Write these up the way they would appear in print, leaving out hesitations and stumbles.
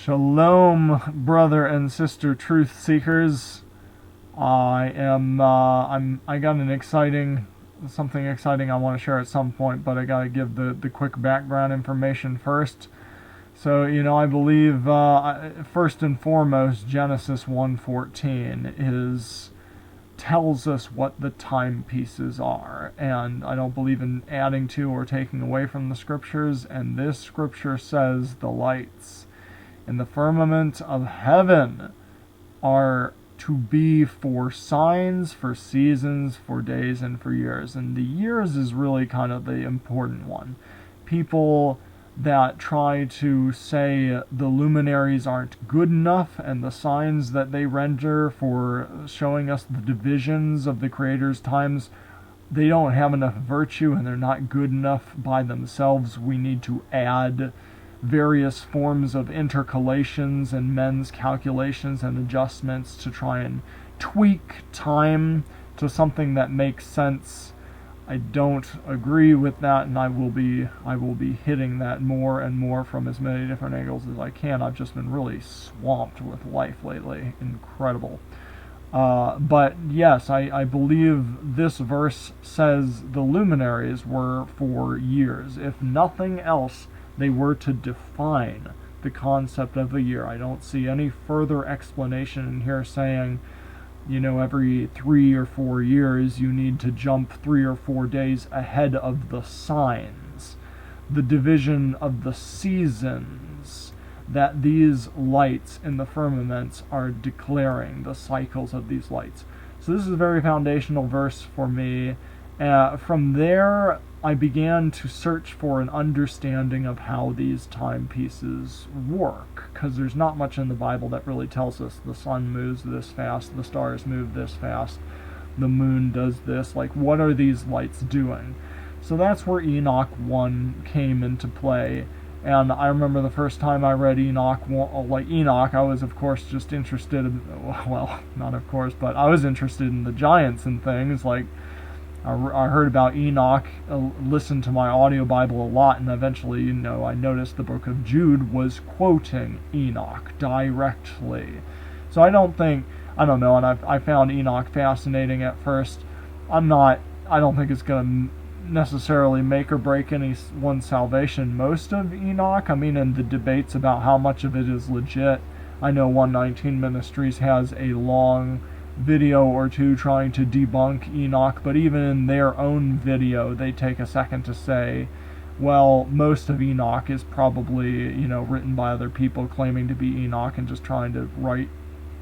Shalom, brother and sister truth seekers. I got something exciting I want to share at some point, but I gotta give the quick background information first. So, I believe, first and foremost, Genesis 1:14 tells us what the timepieces are, and I don't believe in adding to or taking away from the scriptures, and this scripture says the lights in the firmament of heaven are to be for signs, for seasons, for days, and for years. And the years is really kind of the important one. People that try to say the luminaries aren't good enough and the signs that they render for showing us the divisions of the Creator's times, they don't have enough virtue and they're not good enough by themselves. We need to add various forms of intercalations and men's calculations and adjustments to try and tweak time to something that makes sense. I don't agree with that, and I will be hitting that more and more from as many different angles as I can. I've just been really swamped with life lately. Incredible. But yes, I believe this verse says the luminaries were for years. If nothing else, they were to define the concept of a year. I don't see any further explanation in here saying, every 3 or 4 years you need to jump 3 or 4 days ahead of the signs, the division of the seasons that these lights in the firmaments are declaring, the cycles of these lights. So this is a very foundational verse for me. From there, I began to search for an understanding of how these timepieces work, because there's not much in the Bible that really tells us the sun moves this fast, the stars move this fast, the moon does this. Like, what are these lights doing? So that's where Enoch 1 came into play. And I remember the first time I read Enoch, I was of course just interested in, well, not of course, but I was interested in the giants and things. Like, I heard about Enoch, listened to my audio Bible a lot, and eventually, I noticed the book of Jude was quoting Enoch directly. So I don't know, and I found Enoch fascinating at first. I don't think it's going to necessarily make or break anyone's salvation, most of Enoch. In the debates about how much of it is legit, I know 119 Ministries has a long video or two trying to debunk Enoch, but even in their own video they take a second to say, well, most of Enoch is probably, written by other people claiming to be Enoch and just trying to write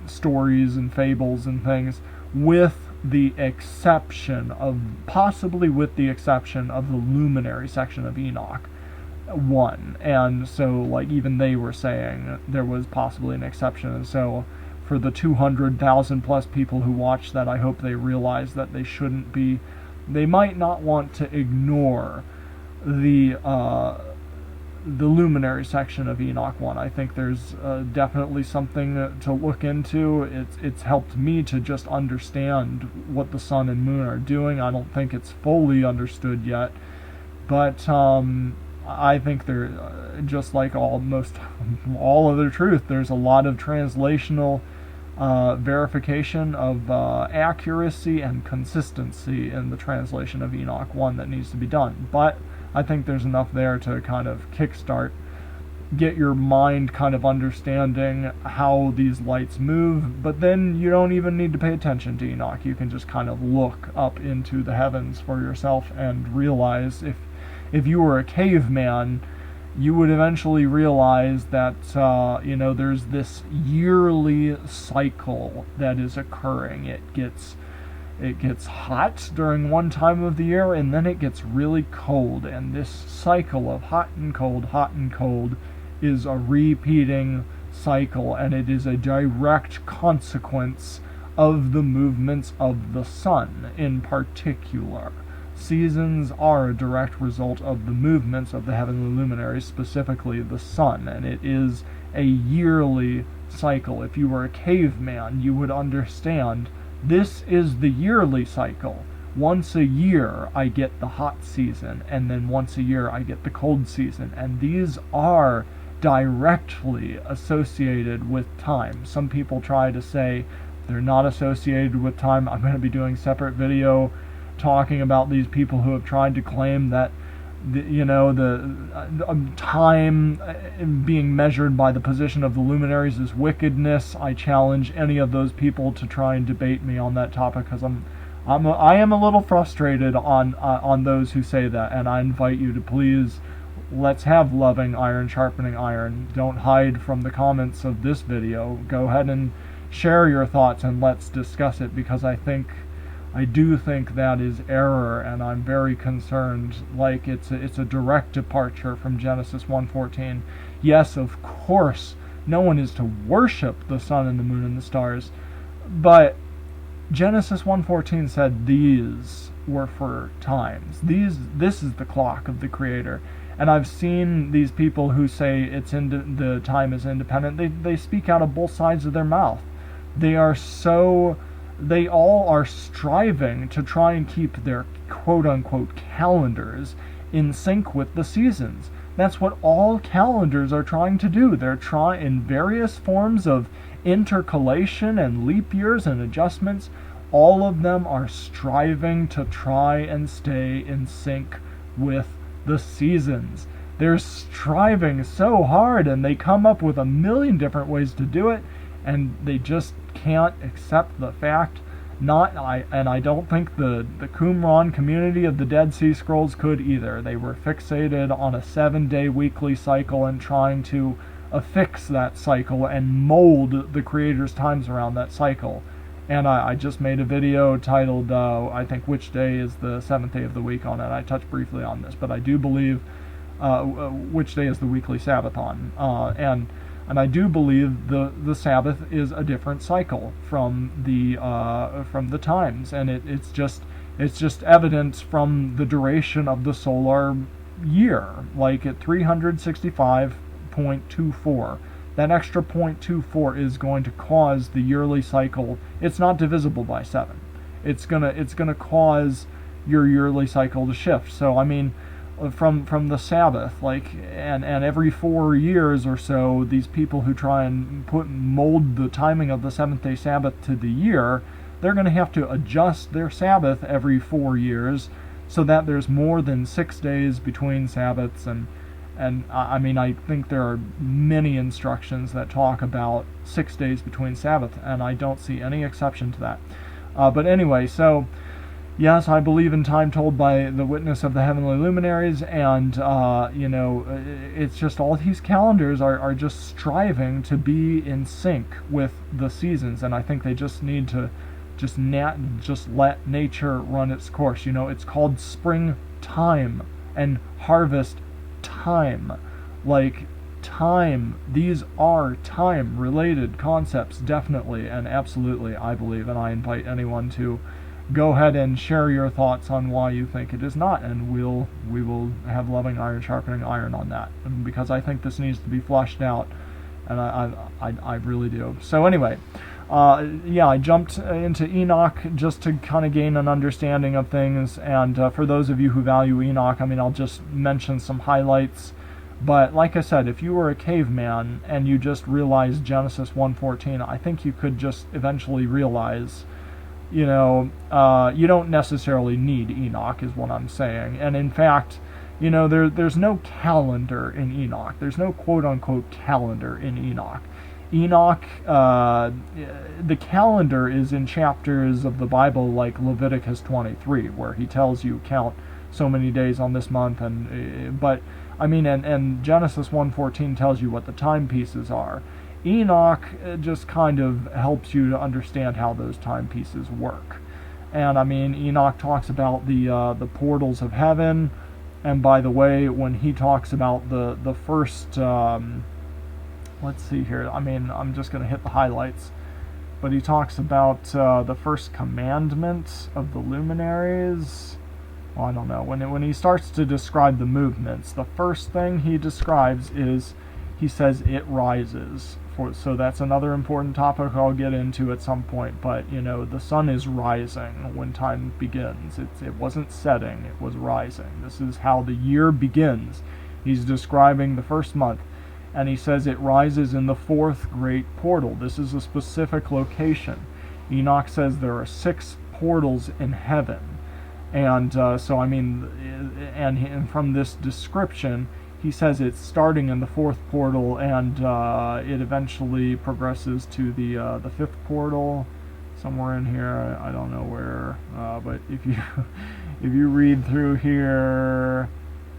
stories and fables and things, with the exception of the luminary section of Enoch 1. And so, even they were saying there was possibly an exception. And so for the 200,000 plus people who watch that, I hope they realize that they might not want to ignore the luminary section of Enoch 1. I think there's definitely something to look into. It's helped me to just understand what the sun and moon are doing. I don't think it's fully understood yet, but I think they're just like all other truth. There's a lot of translational verification of accuracy and consistency in the translation of Enoch 1 that needs to be done. But I think there's enough there to kind of get your mind kind of understanding how these lights move. But then you don't even need to pay attention to Enoch. You can just kind of look up into the heavens for yourself and realize, if you were a caveman, you would eventually realize that, there's this yearly cycle that is occurring. It gets hot during one time of the year, and then it gets really cold. And this cycle of hot and cold is a repeating cycle, and it is a direct consequence of the movements of the sun in particular. Seasons are a direct result of the movements of the heavenly luminaries, specifically the sun, and it is a yearly cycle. If you were a caveman, you would understand this is the yearly cycle. Once a year I get the hot season, and then once a year I get the cold season, and these are directly associated with time. Some people try to say they're not associated with time. I'm going to be doing a separate video talking about these people who have tried to claim that the time being measured by the position of the luminaries is wickedness. I challenge any of those people to try and debate me on that topic, because I am a little frustrated on those who say that, and I invite you to please, let's have loving iron sharpening iron. Don't hide from the comments of this video. Go ahead and share your thoughts and let's discuss it, because I do think that is error, and I'm very concerned. Like, it's a direct departure from Genesis 1:14. Yes, of course, no one is to worship the sun and the moon and the stars, but Genesis 1:14 said these were for times. This is the clock of the Creator. And I've seen these people who say the time is independent. They speak out of both sides of their mouth. They all are striving to try and keep their quote-unquote calendars in sync with the seasons. That's what all calendars are trying to do. They're trying, in various forms of intercalation and leap years and adjustments, all of them are striving to try and stay in sync with the seasons. They're striving so hard, and they come up with a million different ways to do it, and they just can't accept the fact. I don't think the Qumran community of the Dead Sea Scrolls could either. They were fixated on a 7-day weekly cycle and trying to affix that cycle and mold the Creator's times around that cycle. And I just made a video titled, I think, which day is the 7th day of the week on it. I touched briefly on this, but I do believe which day is the weekly Sabbath on. And I do believe the Sabbath is a different cycle from the times, and it's just evidence from the duration of the solar year, like at 365.24. That extra 0.24 is going to cause the yearly cycle. It's not divisible by 7. It's gonna cause your yearly cycle to shift. So I mean, from the Sabbath, and every 4 years or so, these people who try and mold the timing of the 7th-day Sabbath to the year, they're going to have to adjust their Sabbath every 4 years, so that there's more than 6 days between Sabbaths. And I mean, I think there are many instructions that talk about 6 days between Sabbath, and I don't see any exception to that. But anyway, so yes, I believe in time told by the witness of the heavenly luminaries, and it's just all these calendars are just striving to be in sync with the seasons, and I think they just need to just let nature run its course. It's called springtime and harvest time. Like, time, these are time-related concepts, definitely and absolutely, I believe, and I invite anyone to go ahead and share your thoughts on why you think it is not, and we will have loving iron sharpening iron on that, because I think this needs to be flushed out, and I really do. So anyway, I jumped into Enoch just to kind of gain an understanding of things, and for those of you who value Enoch, I mean, I'll just mention some highlights. But like I said, if you were a caveman and you just realized Genesis 1:14, I think you could just eventually realize, you don't necessarily need Enoch, is what I'm saying. And in fact, there's no calendar in Enoch. There's no quote-unquote calendar in Enoch. Enoch, the calendar is in chapters of the Bible like Leviticus 23, where he tells you count so many days on this month, but I mean, and Genesis 1:14 tells you what the timepieces are. Enoch just kind of helps you to understand how those timepieces work. And I mean, Enoch talks about the portals of heaven, and by the way, when he talks about the first, let's see here, I mean, I'm just going to hit the highlights, but he talks about the first commandment of the luminaries. Well, I don't know, when he starts to describe the movements, the first thing he describes is, he says it rises. So that's another important topic I'll get into at some point, but the sun is rising when time begins. It wasn't setting, it was rising. This is how the year begins. He's describing the first month. and he says it rises in the fourth great portal. This is a specific location. Enoch says there are 6 portals in heaven. And so, I mean, and from this description, he says it's starting in the 4th portal, and it eventually progresses to the 5th portal, somewhere in here. I don't know where, but if you if you read through here,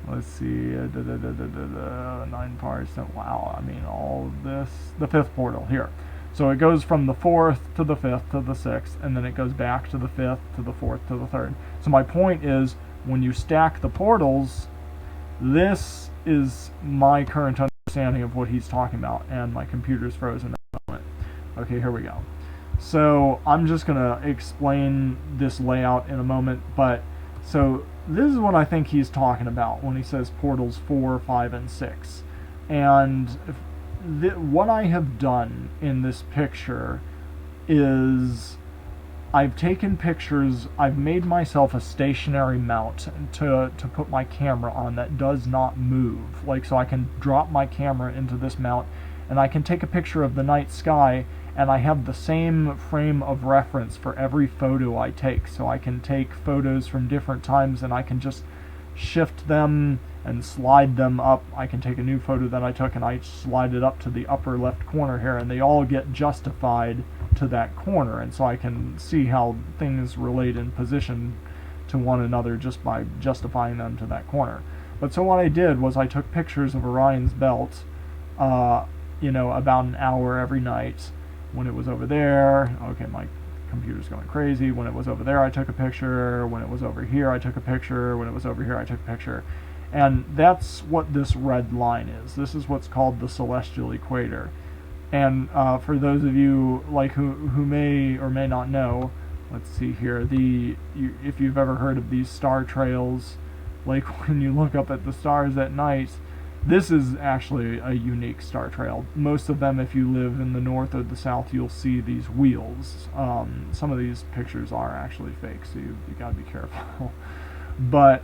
let's see, 9 parts. Wow, I mean, all of this, the 5th portal here. So it goes from the 4th to the 5th to the 6th, and then it goes back to the 5th to the 4th to the 3rd. So my point is, when you stack the portals, this is my current understanding of what he's talking about, and my computer's frozen at the moment. Okay, here we go. So I'm just going to explain this layout in a moment, but so this is what I think he's talking about when he says portals 4, 5, and 6. And what I have done in this picture is I've taken pictures, I've made myself a stationary mount to put my camera on that does not move. Like, so I can drop my camera into this mount and I can take a picture of the night sky, and I have the same frame of reference for every photo I take. So I can take photos from different times and I can just shift them and slide them up. I can take a new photo that I took and I slide it up to the upper left corner here, and they all get justified to that corner, and so I can see how things relate in position to one another just by justifying them to that corner. But so what I did was I took pictures of Orion's belt, about an hour every night. When it was over there, okay, my computer's going crazy. When it was over there, I took a picture. When it was over here, I took a picture. When it was over here, I took a picture. And that's what this red line is. This is what's called the celestial equator. And for those of you who may or may not know, let's see here, if you've ever heard of these star trails, like when you look up at the stars at night, this is actually a unique star trail. Most of them, if you live in the north or the south, you'll see these wheels. Some of these pictures are actually fake, so you gotta be careful. But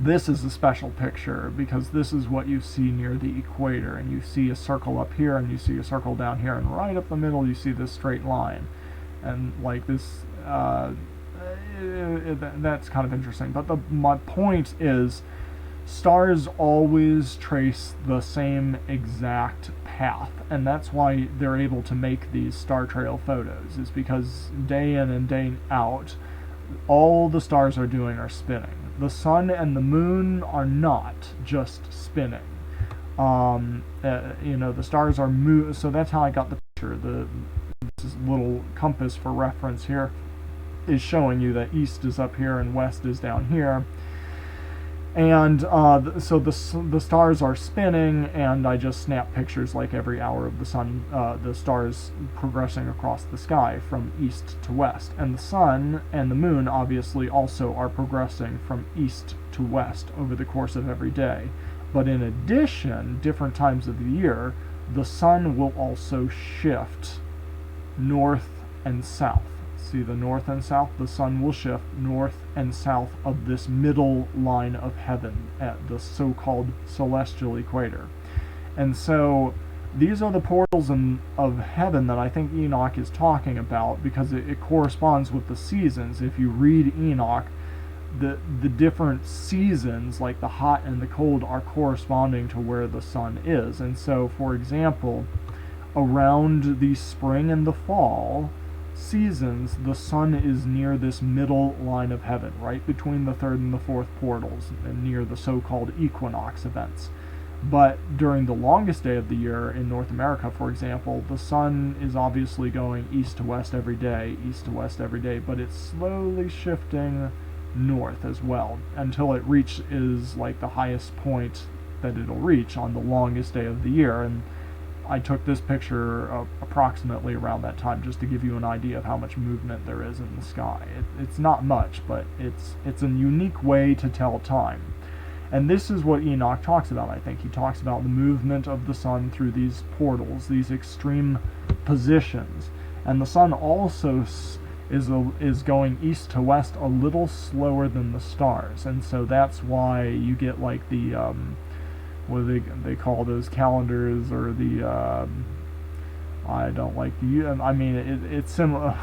this is a special picture because this is what you see near the equator, and you see a circle up here and you see a circle down here, and right up the middle you see this straight line, and like this that's kind of interesting. But my point is, stars always trace the same exact path, and that's why they're able to make these star trail photos, is because day in and day out all the stars are doing are spinning. The sun and the moon are not just spinning. The stars are moving. So that's how I got the picture. This little compass for reference here is showing you that east is up here and west is down here. And so the stars are spinning, and I just snap pictures like every hour of the sun, the stars progressing across the sky from east to west. And the sun and the moon obviously also are progressing from east to west over the course of every day. But in addition, different times of the year, the sun will also shift north and south. See the north and south? The sun will shift north and south of this middle line of heaven at the so-called celestial equator. And so these are the portals of heaven that I think Enoch is talking about, because it corresponds with the seasons. If you read Enoch, the different seasons, like the hot and the cold, are corresponding to where the sun is. And so, for example, around the spring and the fall seasons, the sun is near this middle line of heaven, right between the 3rd and the 4th portals, and near the so-called equinox events. But during the longest day of the year in North America, for example, the sun is obviously going east to west every day, but it's slowly shifting north as well, until it reaches like the highest point that it'll reach on the longest day of the year. And I took this picture approximately around that time, just to give you an idea of how much movement there is in the sky. It's not much, but it's a unique way to tell time. And this is what Enoch talks about, I think. He talks about the movement of the sun through these portals, these extreme positions. And the sun also is going east to west a little slower than the stars. And so that's why you get like the what they call those calendars, or the I don't like the, I mean, it's similar,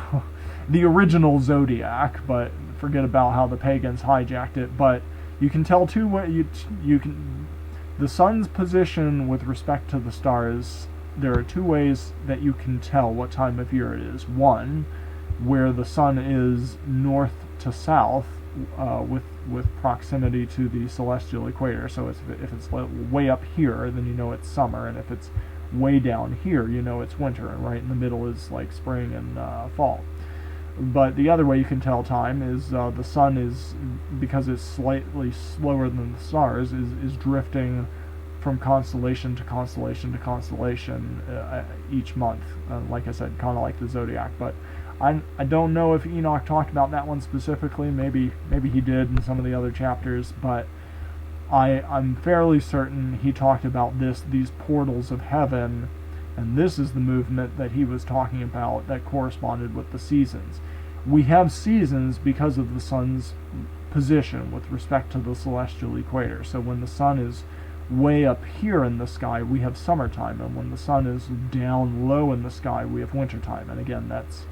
the original zodiac, but forget about how the pagans hijacked it. But you can tell too what you can, the sun's position with respect to the stars. There are two ways that you can tell what time of year it is. One, where the sun is north to south, with proximity to the celestial equator. So if it's way up here, then you know it's summer, and if it's way down here, you know it's winter, and right in the middle is like spring and fall. But the other way you can tell time is the sun is, because it's slightly slower than the stars, is drifting from constellation to constellation to constellation each month. Like I said, kind of like the zodiac. But I don't know if Enoch talked about that one specifically. Maybe he did in some of the other chapters, but I'm fairly certain he talked about these portals of heaven, and this is the movement that he was talking about that corresponded with the seasons. We have seasons because of the sun's position with respect to the celestial equator. So when the sun is way up here in the sky, we have summertime, and when the sun is down low in the sky, we have wintertime. And again, that's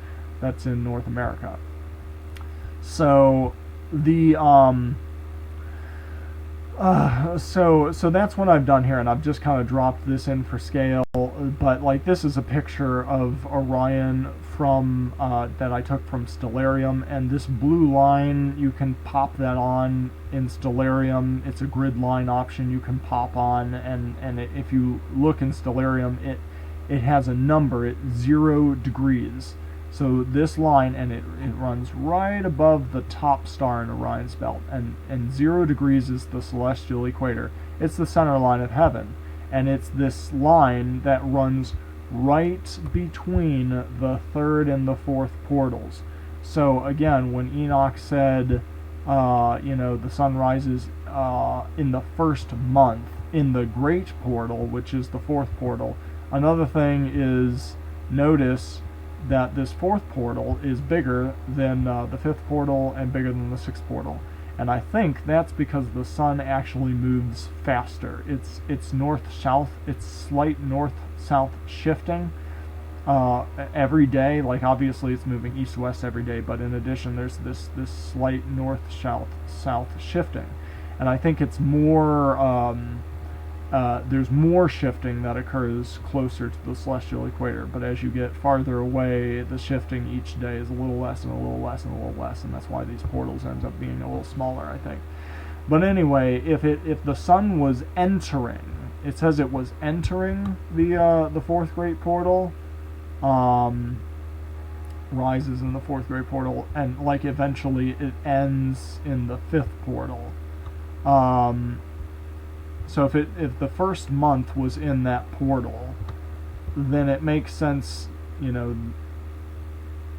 in North America. So the so that's what I've done here, and I've just kind of dropped this in for scale. But like, this is a picture of Orion from that I took from Stellarium, and this blue line, you can pop that on in Stellarium. It's a grid line option you can pop on, and if you look in Stellarium, it has a number at 0 degrees. So this line, and it runs right above the top star in Orion's belt, and 0 degrees is the celestial equator. It's the center line of heaven, and it's this line that runs right between the third and the fourth portals. So again, when Enoch said, the sun rises in the first month in the great portal, which is the fourth portal, another thing is, notice that this fourth portal is bigger than the fifth portal and bigger than the sixth portal. And I think that's because the sun actually moves faster. It's north-south, it's slight north-south shifting every day. Like, obviously it's moving east-west every day, but in addition there's this slight north-south shifting. And I think it's more, there's more shifting that occurs closer to the celestial equator, but as you get farther away, the shifting each day is a little less and a little less and a little less, and that's why these portals ends up being a little smaller, I think. But anyway, if the sun was entering, it says it was entering the fourth great portal, rises in the fourth great portal, and like eventually it ends in the fifth portal. So if the first month was in that portal, then it makes sense,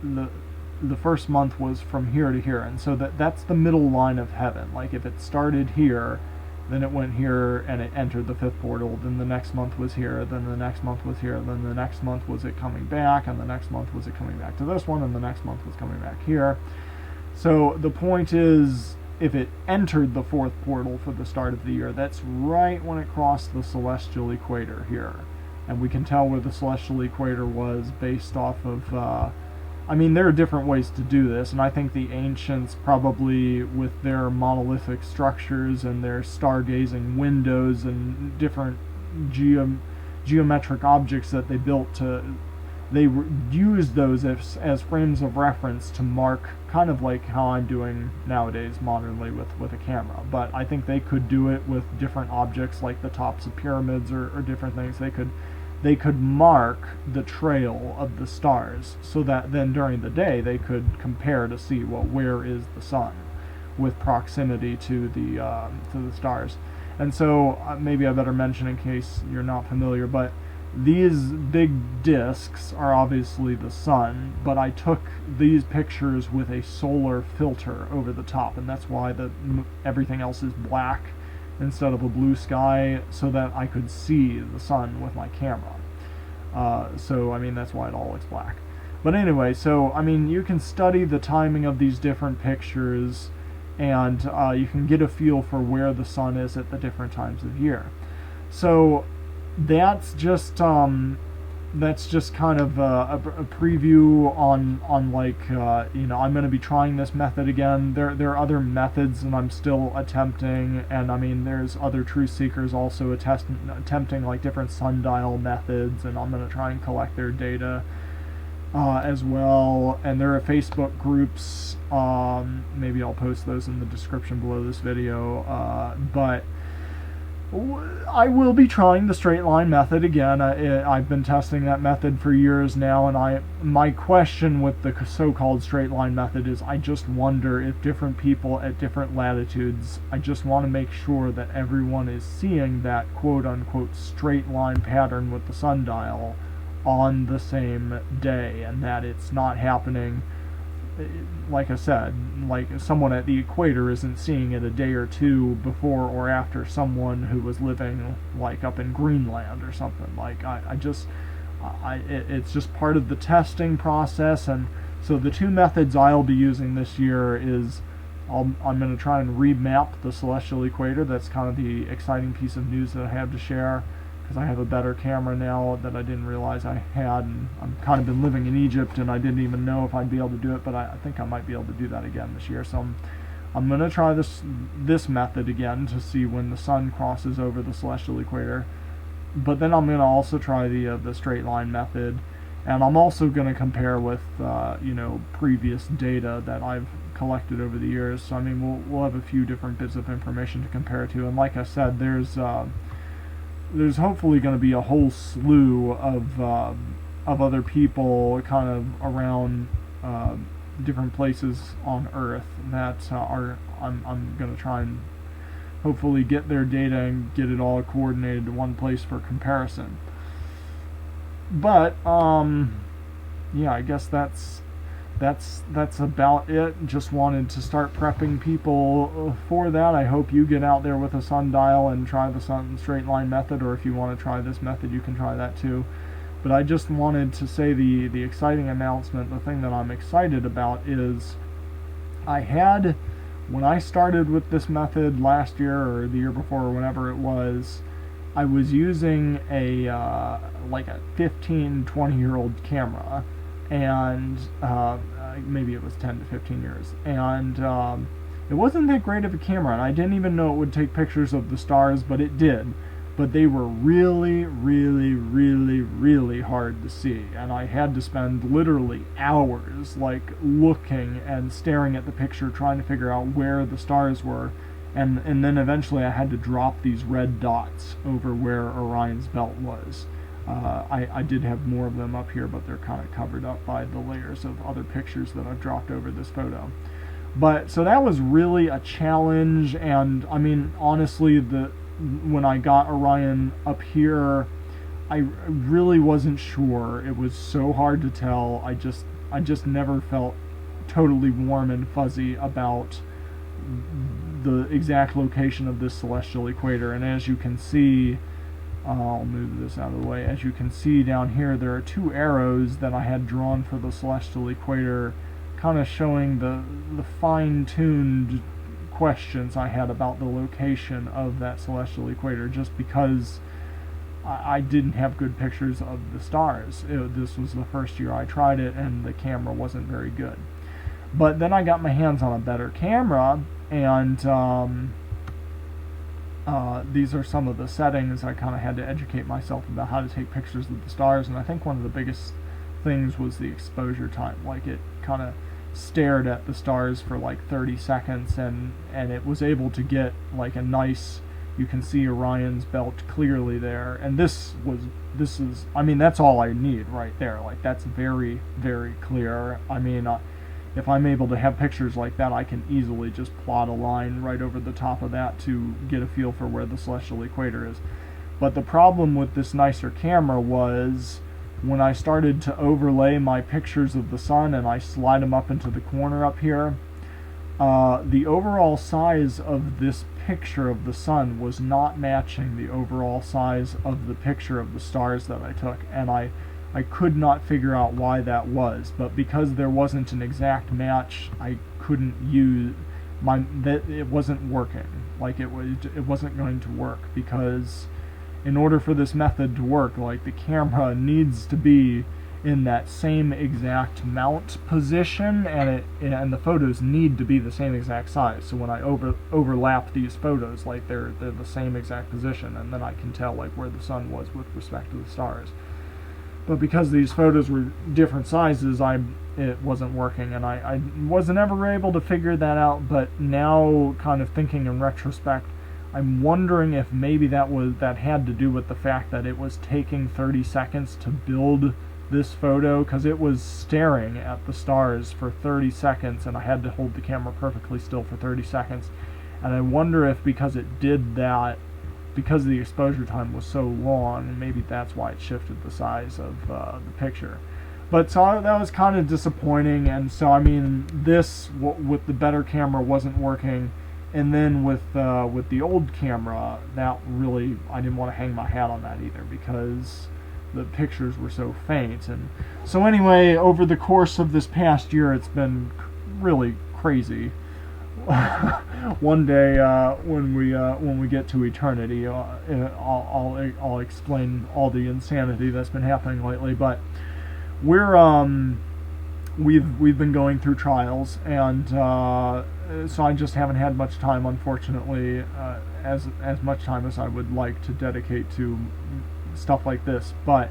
the first month was from here to here, and so that's the middle line of heaven. Like, if it started here, then it went here and it entered the fifth portal, then the next month was here, then the next month was here, then the next month was it coming back, and the next month was it coming back to this one, and the next month was coming back here. So the point is, if it entered the fourth portal for the start of the year, that's right when it crossed the celestial equator here. And we can tell where the celestial equator was based off of, there are different ways to do this, and I think the ancients probably, with their monolithic structures and their stargazing windows and different geometric objects that they built, they used those as frames of reference to mark, kind of like how I'm doing nowadays modernly with a camera. But I think they could do it with different objects like the tops of pyramids or different things. They could mark the trail of the stars, so that then during the day they could compare to see, well, where is the sun with proximity to the stars. And so maybe I better mention, in case you're not familiar, but these big discs are obviously the sun, but I took these pictures with a solar filter over the top, and that's why everything else is black instead of a blue sky, so that I could see the sun with my camera. That's why it all looks black. But anyway, you can study the timing of these different pictures, and you can get a feel for where the sun is at the different times of year. So that's just kind of a preview on like I'm going to be trying this method again. There are other methods and I'm still attempting, and I mean there's other truth seekers also attempting like different sundial methods, and I'm going to try and collect their data as well. And there are Facebook groups. Maybe I'll post those in the description below this video. But I will be trying the straight line method again. I've been testing that method for years now, and my question with the so-called straight line method is I just wonder if different people at different latitudes, I just want to make sure that everyone is seeing that quote-unquote straight line pattern with the sundial on the same day, and that it's not happening, like I said, like someone at the equator isn't seeing it a day or two before or after someone who was living like up in Greenland or something. Like it's just part of the testing process. And so the two methods I'll be using this year is I'm going to try and remap the celestial equator. That's kind of the exciting piece of news that I have to share, because I have a better camera now that I didn't realize I had, and I've kind of been living in Egypt and I didn't even know if I'd be able to do it, but I think I might be able to do that again this year. So I'm going to try this method again to see when the sun crosses over the celestial equator, but then I'm going to also try the straight line method, and I'm also going to compare with previous data that I've collected over the years. So I mean we'll have a few different bits of information to compare to, and like I said, there's hopefully going to be a whole slew of other people kind of around different places on Earth that I'm going to try and hopefully get their data and get it all coordinated to one place for comparison. But yeah, I guess that's about it. Just wanted to start prepping people for that. I hope you get out there with a sundial and try the straight line method, or if you want to try this method, you can try that too. But I just wanted to say the exciting announcement. The thing that I'm excited about is when I started with this method last year or the year before or whenever it was, I was using like a 15-20-year-old camera, and maybe it was 10 to 15 years, and it wasn't that great of a camera, and I didn't even know it would take pictures of the stars, but it did. But they were really, really, really, really hard to see, and I had to spend literally hours like looking and staring at the picture, trying to figure out where the stars were, and then eventually I had to drop these red dots over where Orion's belt was. I did have more of them up here, but they're kind of covered up by the layers of other pictures that I've dropped over this photo. But so that was really a challenge, and I mean honestly, when I got Orion up here, I really wasn't sure. It was so hard to tell. I just never felt totally warm and fuzzy about the exact location of this celestial equator. And as you can see, I'll move this out of the way. As you can see down here, there are two arrows that I had drawn for the celestial equator, kind of showing the fine-tuned questions I had about the location of that celestial equator, just because I didn't have good pictures of the stars. This was the first year I tried it, and the camera wasn't very good. But then I got my hands on a better camera, and these are some of the settings. I kind of had to educate myself about how to take pictures of the stars, and I think one of the biggest things was the exposure time. Like, it kind of stared at the stars for like 30 seconds, and it was able to get like a nice, you can see Orion's belt clearly there, and this is, I mean, that's all I need right there. Like, that's very, very clear. I mean, if I'm able to have pictures like that, I can easily just plot a line right over the top of that to get a feel for where the celestial equator is. But the problem with this nicer camera was, when I started to overlay my pictures of the sun and I slide them up into the corner up here, the overall size of this picture of the sun was not matching the overall size of the picture of the stars that I took, and I could not figure out why that was. But because there wasn't an exact match, I couldn't use it wasn't working. Like, it wasn't going to work, because in order for this method to work, like the camera needs to be in that same exact mount position, and the photos need to be the same exact size. So when I overlap these photos, like they're the same exact position, and then I can tell like where the sun was with respect to the stars. But because these photos were different sizes, it wasn't working, and I wasn't ever able to figure that out. But now, kind of thinking in retrospect, I'm wondering if maybe that had to do with the fact that it was taking 30 seconds to build this photo, because it was staring at the stars for 30 seconds, and I had to hold the camera perfectly still for 30 seconds. And I wonder if because it did that, because the exposure time was so long, maybe that's why it shifted the size of the picture. But so that was kind of disappointing, and so I mean, this with the better camera wasn't working, and then with the old camera, that really, I didn't want to hang my hat on that either, because the pictures were so faint. And so anyway, over the course of this past year, it's been really crazy. One day, when we get to eternity, I'll explain all the insanity that's been happening lately. But we've been going through trials, and so I just haven't had much time, unfortunately, as much time as I would like to dedicate to stuff like this. But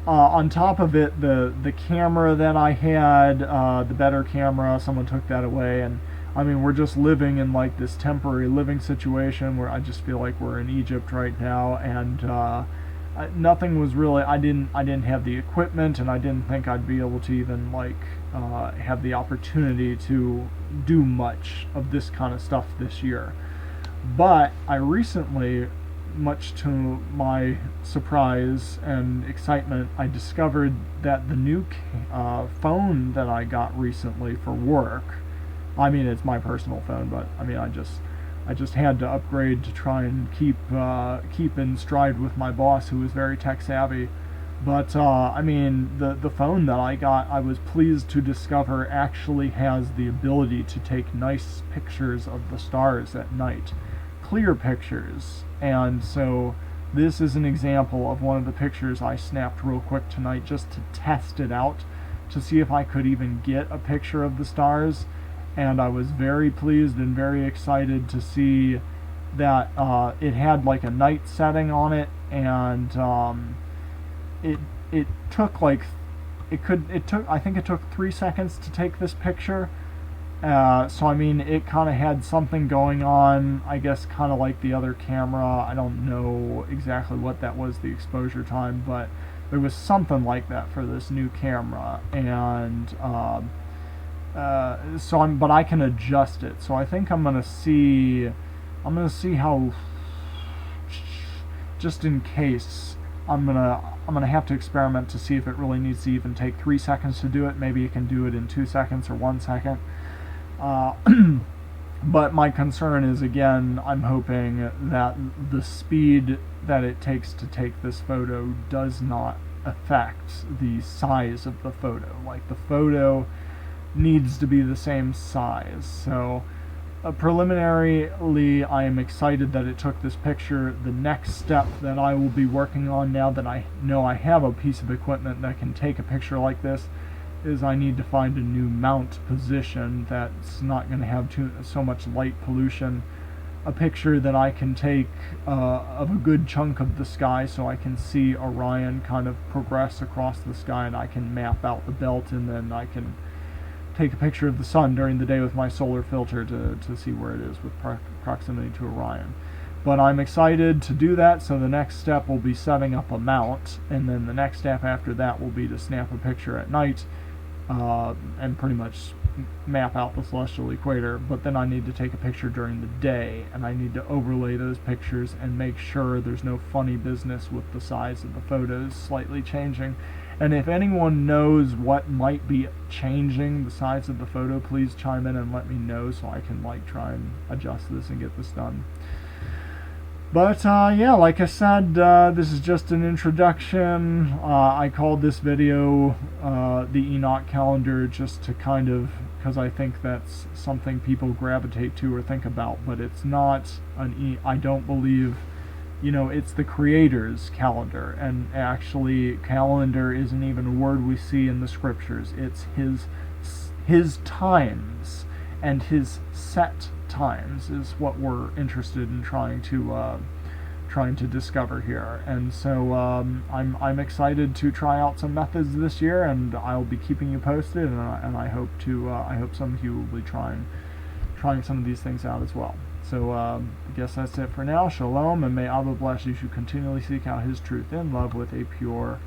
on top of it, the camera that I had, the better camera, someone took that away, and I mean, we're just living in like this temporary living situation where I just feel like we're in Egypt right now, and nothing was really, I didn't have the equipment, and I didn't think I'd be able to even like have the opportunity to do much of this kind of stuff this year. But I recently, much to my surprise and excitement, I discovered that the new phone that I got recently for work, I mean, it's my personal phone, but I mean, I just had to upgrade to try and keep in stride with my boss, who is very tech savvy. But I mean, the phone that I got, I was pleased to discover, actually has the ability to take nice pictures of the stars at night, clear pictures. And so this is an example of one of the pictures I snapped real quick tonight, just to test it out, to see if I could even get a picture of the stars. And I was very pleased and very excited to see that it had like a night setting on it, and it took like I think it took 3 seconds to take this picture. So I mean, it kind of had something going on, I guess, kind of like the other camera. I don't know exactly what that was, the exposure time, but there was something like that for this new camera. And but I can adjust it. So I think I'm gonna see how, just in case, I'm gonna have to experiment to see if it really needs to even take 3 seconds to do it. Maybe it can do it in 2 seconds or 1 second. But my concern is, again, I'm hoping that the speed that it takes to take this photo does not affect the size of the photo. Like, the photo needs to be the same size. So preliminarily, I am excited that it took this picture. The next step that I will be working on, now that I know I have a piece of equipment that can take a picture like this, is I need to find a new mount position that's not going to have so much light pollution. A picture that I can take of a good chunk of the sky, so I can see Orion kind of progress across the sky, and I can map out the belt, and then I can take a picture of the sun during the day with my solar filter to see where it is with proximity to Orion. But I'm excited to do that, so the next step will be setting up a mount, and then the next step after that will be to snap a picture at night and pretty much map out the celestial equator. But then I need to take a picture during the day, and I need to overlay those pictures and make sure there's no funny business with the size of the photos slightly changing. And if anyone knows what might be changing the size of the photo, please chime in and let me know, so I can like try and adjust this and get this done. But yeah, like I said, this is just an introduction. I called this video the Enoch Calendar, just to kind of, because I think that's something people gravitate to or think about, but it's not I don't believe it's the Creator's calendar, and actually, calendar isn't even a word we see in the scriptures. It's his times, and his set times is what we're interested in trying to discover here. And so I'm excited to try out some methods this year, and I'll be keeping you posted. And I hope some of you will be trying some of these things out as well. So I guess that's it for now. Shalom, and may Abba bless you to continually seek out His truth in love with a pure